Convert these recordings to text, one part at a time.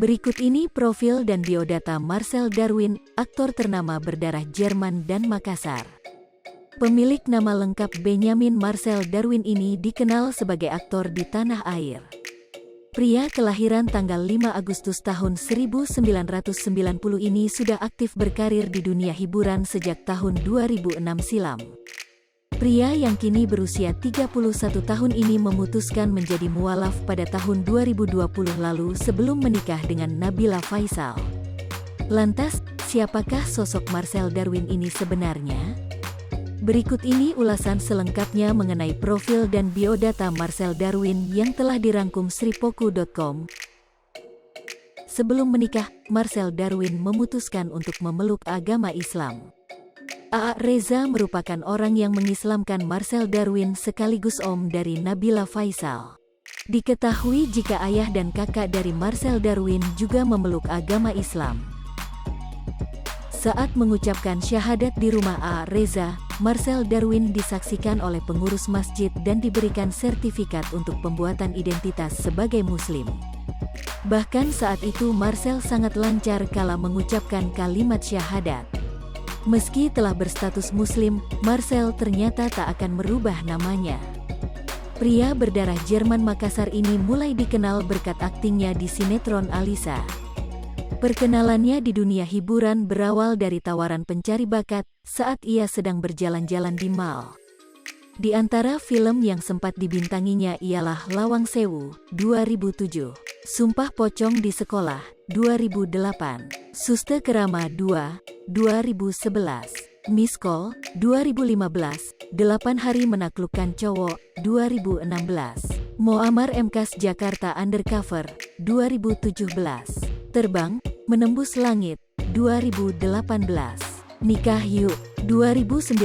Berikut ini profil dan biodata Marcel Darwin, aktor ternama berdarah Jerman dan Makassar. Pemilik nama lengkap Benjamin Marcel Darwin ini dikenal sebagai aktor di tanah air. Pria kelahiran tanggal 5 Agustus tahun 1990 ini sudah aktif berkarir di dunia hiburan sejak tahun 2006 silam. Pria yang kini berusia 31 tahun ini memutuskan menjadi mualaf pada tahun 2020 lalu sebelum menikah dengan Nabila Faisal. Lantas, siapakah sosok Marcel Darwin ini sebenarnya? Berikut ini ulasan selengkapnya mengenai profil dan biodata Marcel Darwin yang telah dirangkum sripoku.com. Sebelum menikah, Marcel Darwin memutuskan untuk memeluk agama Islam. A.A. Reza merupakan orang yang mengislamkan Marcel Darwin sekaligus om dari Nabila Faisal. Diketahui jika ayah dan kakak dari Marcel Darwin juga memeluk agama Islam. Saat mengucapkan syahadat di rumah A.A. Reza, Marcel Darwin disaksikan oleh pengurus masjid dan diberikan sertifikat untuk pembuatan identitas sebagai Muslim. Bahkan saat itu Marcel sangat lancar kala mengucapkan kalimat syahadat. Meski telah berstatus Muslim, Marcel ternyata tak akan merubah namanya. Pria berdarah Jerman Makassar ini mulai dikenal berkat aktingnya di sinetron Alisa. Perkenalannya di dunia hiburan berawal dari tawaran pencari bakat saat ia sedang berjalan-jalan di mall. Di antara film yang sempat dibintanginya ialah Lawang Sewu, 2007, Sumpah Pocong di Sekolah, 2008, Suste Kerama 2, 2011, Miss Call, 2015, 8 Hari Menaklukkan Cowok, 2016, Moamar Emkas Jakarta Undercover, 2017, Terbang, Menembus Langit, 2018, Nikah Yuk, 2019,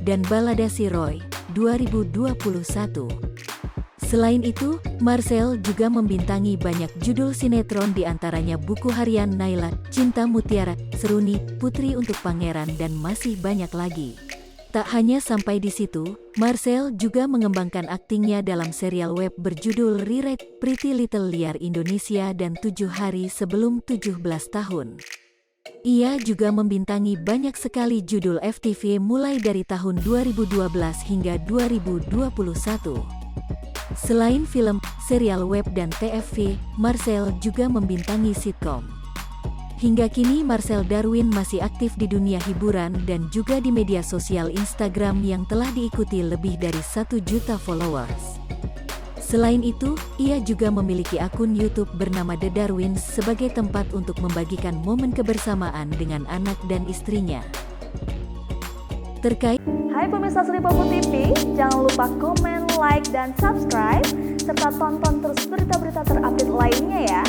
dan Balada Si Roy, 2021. Selain itu, Marcel juga membintangi banyak judul sinetron di antaranya Buku Harian Naila, Cinta Mutiara, Seruni, Putri untuk Pangeran dan masih banyak lagi. Tak hanya sampai di situ, Marcel juga mengembangkan aktingnya dalam serial web berjudul Rewrite Pretty Little Liar Indonesia dan 7 Hari Sebelum 17 Tahun. Ia juga membintangi banyak sekali judul FTV mulai dari tahun 2012 hingga 2021. Selain film, serial web dan TFV, Marcel juga membintangi sitkom. Hingga kini Marcel Darwin masih aktif di dunia hiburan dan juga di media sosial Instagram yang telah diikuti lebih dari 1 juta followers. Selain itu, ia juga memiliki akun YouTube bernama The Darwins sebagai tempat untuk membagikan momen kebersamaan dengan anak dan istrinya. Hai pemirsa Sripoku TV, jangan lupa komen, like, dan subscribe, serta tonton terus berita-berita terupdate lainnya ya.